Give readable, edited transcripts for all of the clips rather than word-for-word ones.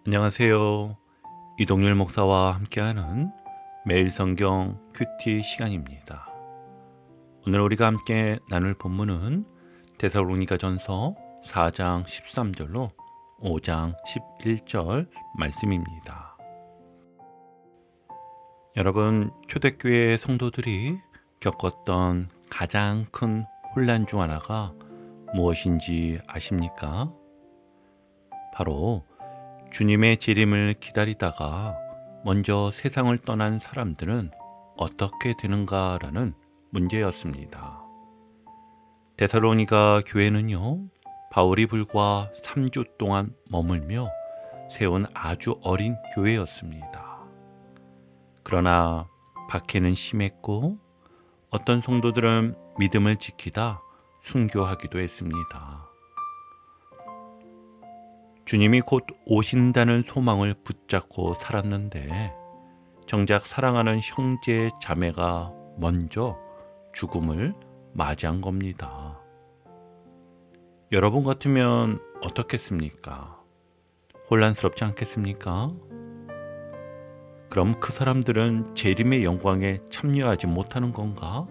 안녕하세요. 이동률 목사와 함께하는 매일 성경 큐티 시간입니다. 오늘 우리가 함께 나눌 본문은 데살로니가전서 4장 13절로 5장 11절 말씀입니다. 여러분, 초대교회 성도들이 겪었던 가장 큰 혼란 중 하나가 무엇인지 아십니까? 바로 주님의 재림을 기다리다가 먼저 세상을 떠난 사람들은 어떻게 되는가라는 문제였습니다. 데살로니가 교회는요, 바울이 불과 3주 동안 머물며 세운 아주 어린 교회였습니다. 그러나 박해는 심했고 어떤 성도들은 믿음을 지키다 순교하기도 했습니다. 주님이 곧 오신다는 소망을 붙잡고 살았는데 정작 사랑하는 형제 자매가 먼저 죽음을 맞이한 겁니다. 여러분 같으면 어떻겠습니까? 혼란스럽지 않겠습니까? 그럼 그 사람들은 재림의 영광에 참여하지 못하는 건가?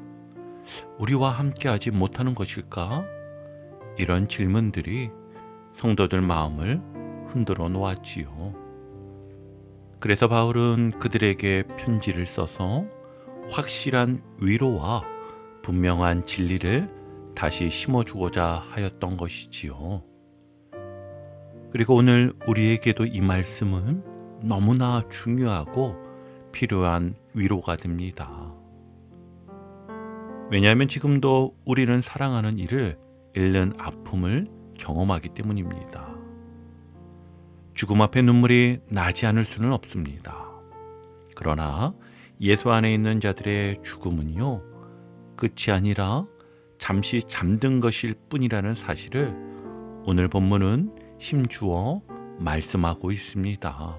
우리와 함께하지 못하는 것일까? 이런 질문들이 성도들 마음을 흔들어 놓았지요. 그래서 바울은 그들에게 편지를 써서 확실한 위로와 분명한 진리를 다시 심어주고자 하였던 것이지요. 그리고 오늘 우리에게도 이 말씀은 너무나 중요하고 필요한 위로가 됩니다. 왜냐하면 지금도 우리는 사랑하는 이를 잃는 아픔을 경험하기 때문입니다. 죽음 앞에 눈물이 나지 않을 수는 없습니다. 그러나 예수 안에 있는 자들의 죽음은요, 끝이 아니라 잠시 잠든 것일 뿐이라는 사실을 오늘 본문은 힘주어 말씀하고 있습니다.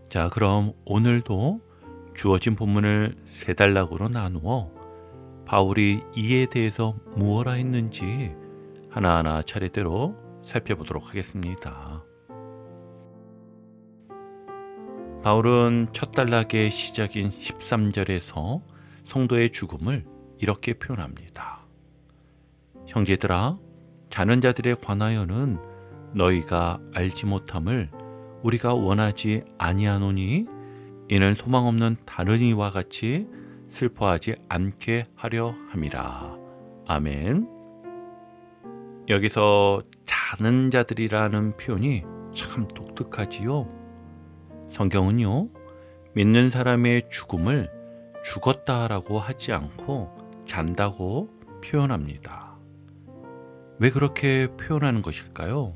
자, 그럼 오늘도 주어진 본문을 세 단락으로 나누어 바울이 이에 대해서 무엇라 했는지 하나하나 차례대로 살펴보도록 하겠습니다. 바울은 첫 단락의 시작인 13절에서 성도의 죽음을 이렇게 표현합니다. 형제들아, 자는 자들에 관하여는 너희가 알지 못함을 우리가 원하지 아니하노니 이는 소망 없는 다른 이와 같이 슬퍼하지 않게 하려 함이라. 아멘. 여기서 자는 자들이라는 표현이 참 독특하지요. 성경은요, 믿는 사람의 죽음을 죽었다라고 하지 않고 잔다고 표현합니다. 왜 그렇게 표현하는 것일까요?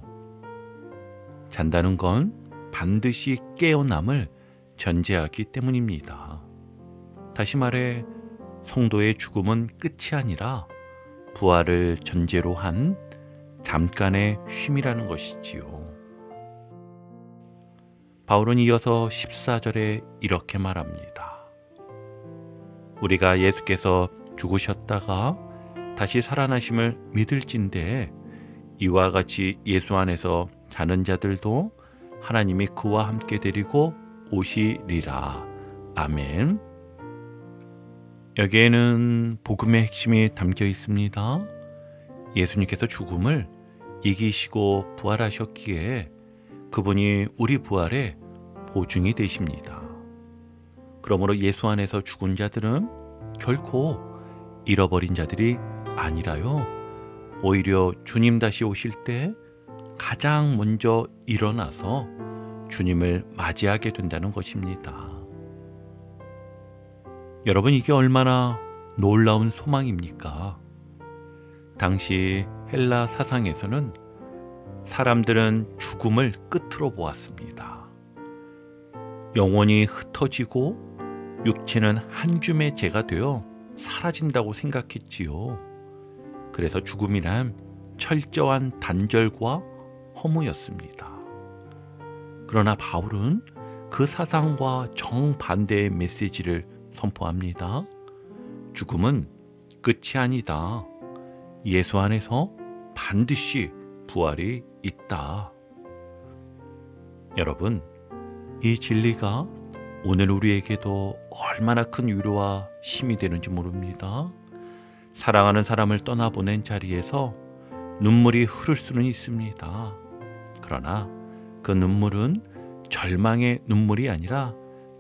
잔다는 건 반드시 깨어남을 전제하기 때문입니다. 다시 말해 성도의 죽음은 끝이 아니라 부활을 전제로 한 잠깐의 쉼이라는 것이지요. 바울은 이어서 14절에 이렇게 말합니다. 우리가 예수께서 죽으셨다가 다시 살아나심을 믿을진대 이와 같이 예수 안에서 자는 자들도 하나님이 그와 함께 데리고 오시리라. 아멘. 여기에는 복음의 핵심이 담겨 있습니다. 예수님께서 죽음을 이기시고 부활하셨기에 그분이 우리 부활의 보증이 되십니다. 그러므로 예수 안에서 죽은 자들은 결코 잃어버린 자들이 아니라요, 오히려 주님 다시 오실 때 가장 먼저 일어나서 주님을 맞이하게 된다는 것입니다. 여러분, 이게 얼마나 놀라운 소망입니까? 당시 헬라 사상에서는 사람들은 죽음을 끝으로 보았습니다. 영혼이 흩어지고 육체는 한 줌의 재가 되어 사라진다고 생각했지요. 그래서 죽음이란 철저한 단절과 허무였습니다. 그러나 바울은 그 사상과 정반대의 메시지를 선포합니다. 죽음은 끝이 아니다. 예수 안에서 반드시 부활이 있다. 여러분, 이 진리가 오늘 우리에게도 얼마나 큰 위로와 힘이 되는지 모릅니다. 사랑하는 사람을 떠나보낸 자리에서 눈물이 흐를 수는 있습니다. 그러나 그 눈물은 절망의 눈물이 아니라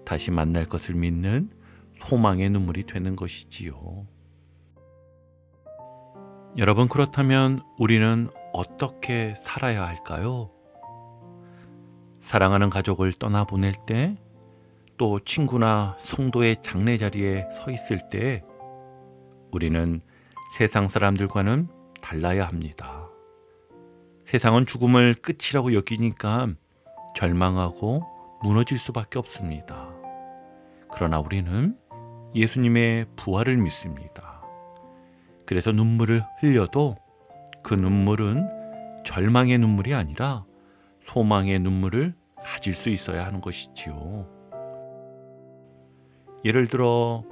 다시 만날 것을 믿는 소망의 눈물이 되는 것이지요. 여러분, 그렇다면 우리는 어떻게 살아야 할까요? 사랑하는 가족을 떠나보낼 때, 또 친구나 성도의 장례 자리에 서 있을 때 우리는 세상 사람들과는 달라야 합니다. 세상은 죽음을 끝이라고 여기니까 절망하고 무너질 수밖에 없습니다. 그러나 우리는 예수님의 부활을 믿습니다. 그래서 눈물을 흘려도 그 눈물은 절망의 눈물이 아니라 소망의 눈물을 가질 수 있어야 하는 것이지요. 예를 들어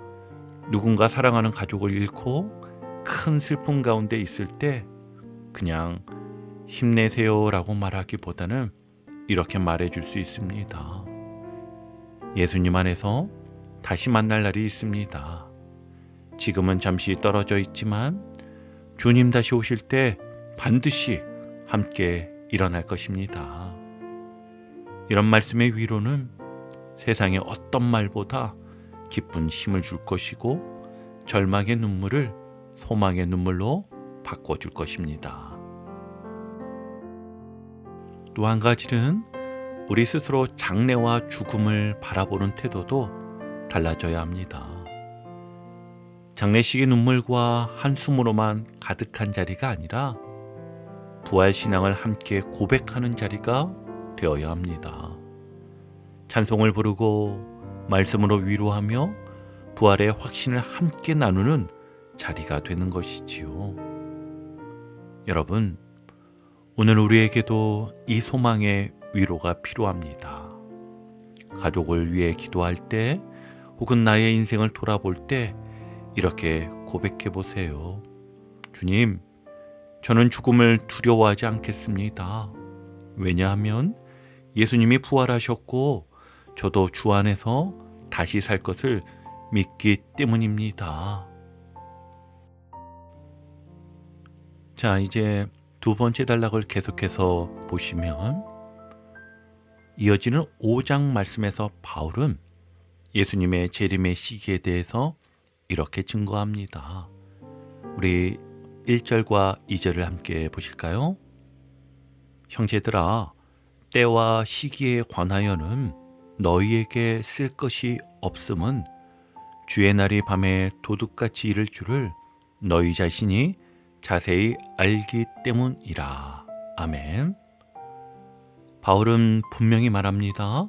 누군가 사랑하는 가족을 잃고 큰 슬픔 가운데 있을 때 그냥 힘내세요라고 말하기보다는 이렇게 말해줄 수 있습니다. 예수님 안에서 다시 만날 날이 있습니다. 지금은 잠시 떨어져 있지만 주님 다시 오실 때 반드시 함께 일어날 것입니다. 이런 말씀의 위로는 세상의 어떤 말보다 기쁜 힘을 줄 것이고 절망의 눈물을 소망의 눈물로 바꿔줄 것입니다. 또 한 가지는 우리 스스로 장래와 죽음을 바라보는 태도도 달라져야 합니다. 장례식의 눈물과 한숨으로만 가득한 자리가 아니라 부활신앙을 함께 고백하는 자리가 되어야 합니다. 찬송을 부르고 말씀으로 위로하며 부활의 확신을 함께 나누는 자리가 되는 것이지요. 여러분, 오늘 우리에게도 이 소망의 위로가 필요합니다. 가족을 위해 기도할 때 혹은 나의 인생을 돌아볼 때 이렇게 고백해 보세요. 주님, 저는 죽음을 두려워하지 않겠습니다. 왜냐하면 예수님이 부활하셨고 저도 주 안에서 다시 살 것을 믿기 때문입니다. 자, 이제 두 번째 단락을 계속해서 보시면 이어지는 5장 말씀에서 바울은 예수님의 재림의 시기에 대해서 이렇게 증거합니다. 우리 1절과 2절을 함께 보실까요? 형제들아, 때와 시기에 관하여는 너희에게 쓸 것이 없음은 주의 날이 밤에 도둑같이 이를 줄을 너희 자신이 자세히 알기 때문이라. 아멘. 바울은 분명히 말합니다.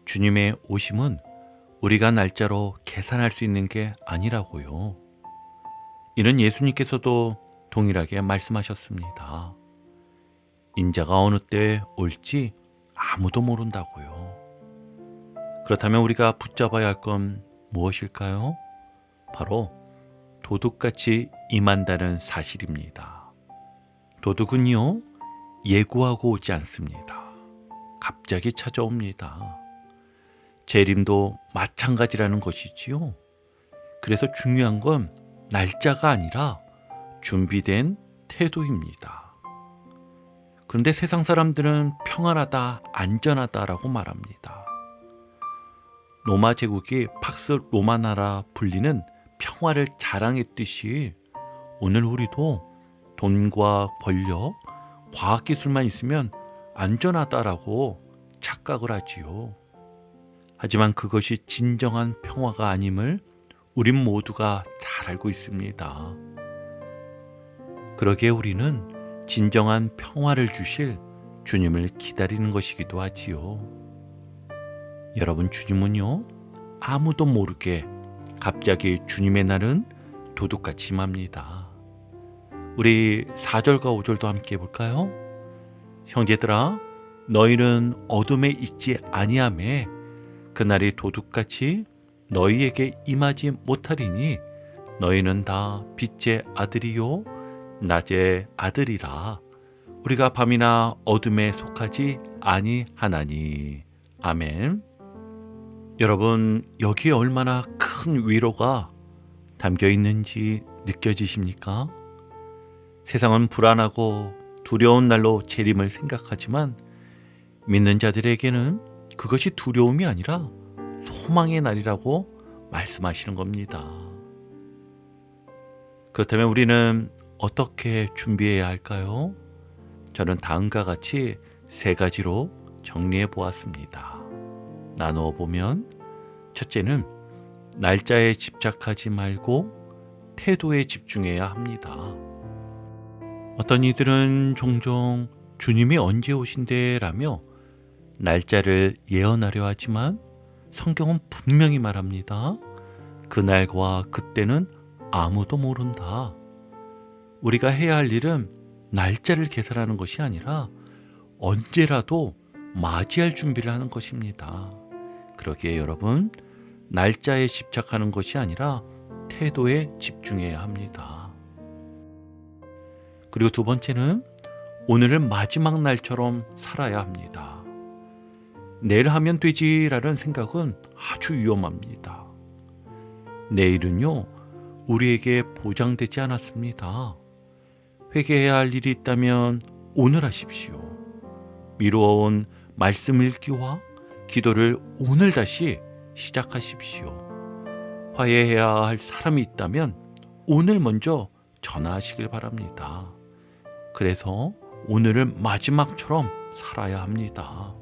주님의 오심은 우리가 날짜로 계산할 수 있는 게 아니라고요. 이는 예수님께서도 동일하게 말씀하셨습니다. 인자가 어느 때 올지 아무도 모른다고요. 그렇다면 우리가 붙잡아야 할 건 무엇일까요? 바로 도둑같이 임한다는 사실입니다. 도둑은요, 예고하고 오지 않습니다. 갑자기 찾아옵니다. 재림도 마찬가지라는 것이지요. 그래서 중요한 건 날짜가 아니라 준비된 태도입니다. 그런데 세상 사람들은 평안하다, 안전하다라고 말합니다. 로마 제국이 팍스 로마나라 불리는 평화를 자랑했듯이 오늘 우리도 돈과 권력, 과학기술만 있으면 안전하다라고 착각을 하지요. 하지만 그것이 진정한 평화가 아님을 우린 모두가 잘 알고 있습니다. 그러기에 우리는 진정한 평화를 주실 주님을 기다리는 것이기도 하지요. 여러분, 주님은요, 아무도 모르게 갑자기 주님의 날은 도둑같이 임합니다. 우리 4절과 5절도 함께 해볼까요? 형제들아, 너희는 어둠에 있지 아니하매 그날이 도둑같이 너희에게 임하지 못하리니 너희는 다 빛의 아들이요 낮의 아들이라. 우리가 밤이나 어둠에 속하지 아니하나니. 아멘. 여러분, 여기에 얼마나 큰 위로가 담겨 있는지 느껴지십니까? 세상은 불안하고 두려운 날로 재림을 생각하지만 믿는 자들에게는 그것이 두려움이 아니라 소망의 날이라고 말씀하시는 겁니다. 그렇다면 우리는 어떻게 준비해야 할까요? 저는 다음과 같이 3가지로 정리해 보았습니다. 나누어 보면, 첫째는 날짜에 집착하지 말고 태도에 집중해야 합니다. 어떤 이들은 종종 주님이 언제 오신대라며 날짜를 예언하려 하지만 성경은 분명히 말합니다. 그날과 그때는 아무도 모른다. 우리가 해야 할 일은 날짜를 계산하는 것이 아니라 언제라도 맞이할 준비를 하는 것입니다. 그러기에 여러분, 날짜에 집착하는 것이 아니라 태도에 집중해야 합니다. 그리고 2번째는 오늘을 마지막 날처럼 살아야 합니다. 내일 하면 되지라는 생각은 아주 위험합니다. 내일은요, 우리에게 보장되지 않았습니다. 회개해야 할 일이 있다면 오늘 하십시오. 미루어온 말씀 읽기와 기도를 오늘 다시 시작하십시오. 화해해야 할 사람이 있다면 오늘 먼저 전화하시길 바랍니다. 그래서 오늘을 마지막처럼 살아야 합니다.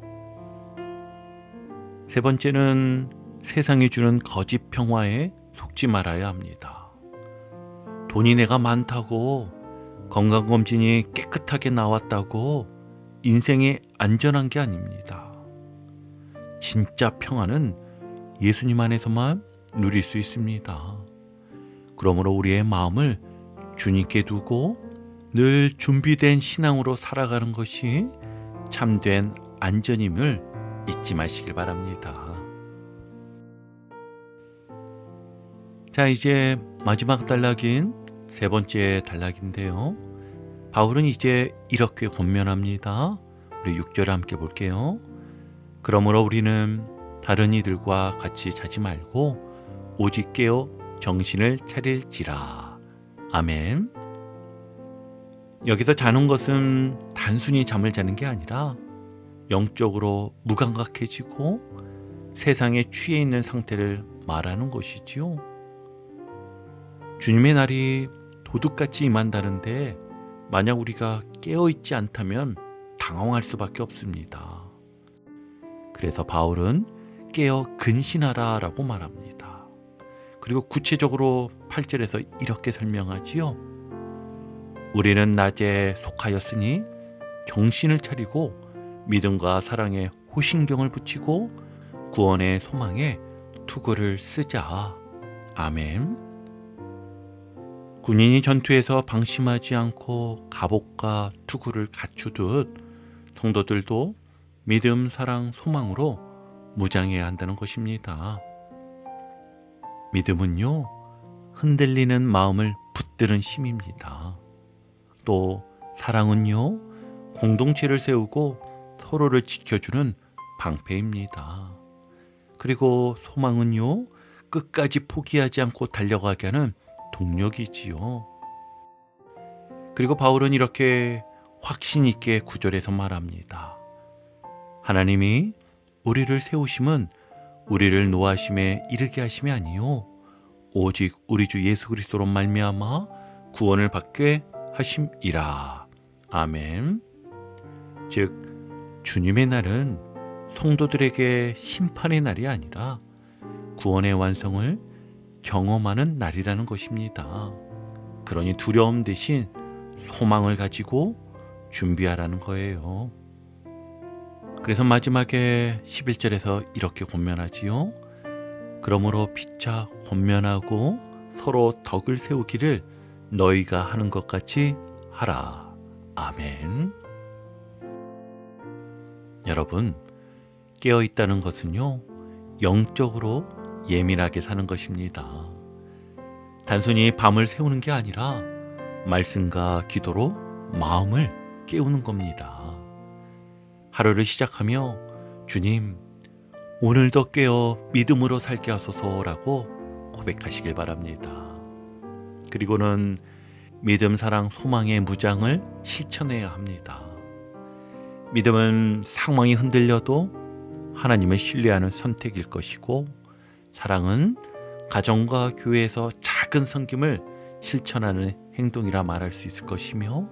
3번째는 세상이 주는 거짓 평화에 속지 말아야 합니다. 돈이 내가 많다고, 건강검진이 깨끗하게 나왔다고 인생이 안전한 게 아닙니다. 진짜 평화는 예수님 안에서만 누릴 수 있습니다. 그러므로 우리의 마음을 주님께 두고 늘 준비된 신앙으로 살아가는 것이 참된 안전임을 잊지 마시길 바랍니다. 자, 이제 마지막 단락인 3번째 단락인데요. 바울은 이제 이렇게 권면합니다. 우리 6절을 함께 볼게요. 그러므로 우리는 다른 이들과 같이 자지 말고 오직 깨어 정신을 차릴지라. 아멘. 여기서 자는 것은 단순히 잠을 자는 게 아니라 영적으로 무감각해지고 세상에 취해 있는 상태를 말하는 것이지요. 주님의 날이 도둑같이 임한다는데 만약 우리가 깨어있지 않다면 당황할 수밖에 없습니다. 그래서 바울은 깨어 근신하라 라고 말합니다. 그리고 구체적으로 8절에서 이렇게 설명하지요. 우리는 낮에 속하였으니 정신을 차리고 믿음과 사랑에 호신경을 붙이고 구원의 소망에 투구를 쓰자. 아멘. 군인이 전투에서 방심하지 않고 갑옷과 투구를 갖추듯 성도들도 믿음, 사랑, 소망으로 무장해야 한다는 것입니다. 믿음은요, 흔들리는 마음을 붙드는 힘입니다. 또 사랑은요, 공동체를 세우고 서로를 지켜주는 방패입니다. 그리고 소망은요, 끝까지 포기하지 않고 달려가게 하는 동력이지요. 그리고 바울은 이렇게 확신 있게 9절에서 말합니다. 하나님이 우리를 세우심은 우리를 노하심에 이르게 하심이 아니요 오직 우리 주 예수 그리스도로 말미암아 구원을 받게 하심이라. 아멘. 즉 주님의 날은 성도들에게 심판의 날이 아니라 구원의 완성을 경험하는 날이라는 것입니다. 그러니 두려움 대신 소망을 가지고 준비하라는 거예요. 그래서 마지막에 11절에서 이렇게 권면하지요. 그러므로 피차 권면하고 서로 덕을 세우기를 너희가 하는 것 같이 하라. 아멘. 여러분, 깨어있다는 것은요, 영적으로 예민하게 사는 것입니다. 단순히 밤을 새우는 게 아니라 말씀과 기도로 마음을 깨우는 겁니다. 하루를 시작하며 주님, 오늘도 깨어 믿음으로 살게 하소서라고 고백하시길 바랍니다. 그리고는 믿음, 사랑, 소망의 무장을 실천해야 합니다. 믿음은 상황이 흔들려도 하나님을 신뢰하는 선택일 것이고, 사랑은 가정과 교회에서 작은 섬김을 실천하는 행동이라 말할 수 있을 것이며,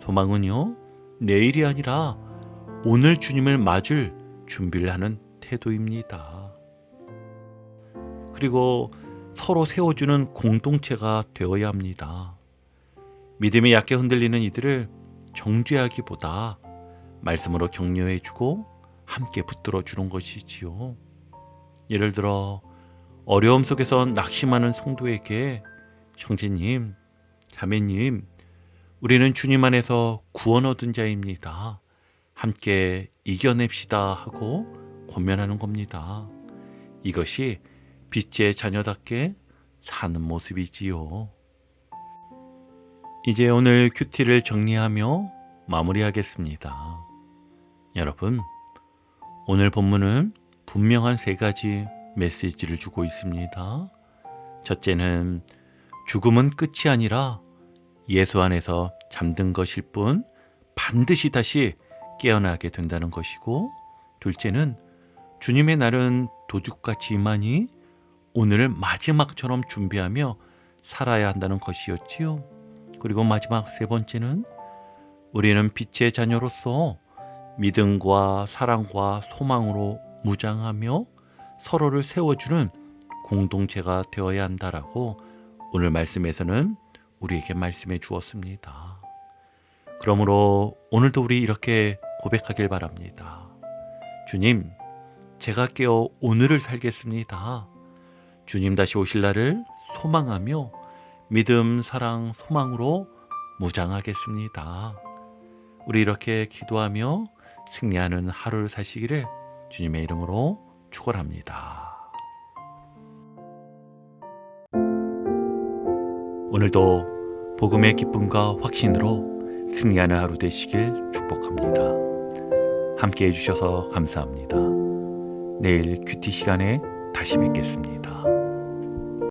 소망은요, 내일이 아니라 오늘 주님을 맞을 준비를 하는 태도입니다. 그리고 서로 세워주는 공동체가 되어야 합니다. 믿음이 약게 흔들리는 이들을 정죄하기보다 말씀으로 격려해주고 함께 붙들어주는 것이지요. 예를 들어 어려움 속에서 낙심하는 성도에게 형제님, 자매님, 우리는 주님 안에서 구원 얻은 자입니다. 함께 이겨냅시다 하고 권면하는 겁니다. 이것이 빛의 자녀답게 사는 모습이지요. 이제 오늘 큐티를 정리하며 마무리하겠습니다. 여러분, 오늘 본문은 분명한 3가지 메시지를 주고 있습니다. 첫째는 죽음은 끝이 아니라 예수 안에서 잠든 것일 뿐 반드시 다시 깨어나게 된다는 것이고, 둘째는 주님의 날은 도둑같이 임하니 오늘을 마지막처럼 준비하며 살아야 한다는 것이었지요. 그리고 마지막 3번째는 우리는 빛의 자녀로서 믿음과 사랑과 소망으로 무장하며 서로를 세워주는 공동체가 되어야 한다라고 오늘 말씀에서는 우리에게 말씀해 주었습니다. 그러므로 오늘도 우리 이렇게 고백하길 바랍니다. 주님, 제가 깨어 오늘을 살겠습니다. 주님 다시 오실 날을 소망하며 믿음, 사랑, 소망으로 무장하겠습니다. 우리 이렇게 기도하며 승리하는 하루를 사시기를 주님의 이름으로 축원합니다. 오늘도 복음의 기쁨과 확신으로 승리하는 하루 되시길 축복합니다. 함께 해주셔서 감사합니다. 내일 큐티 시간에 다시 뵙겠습니다.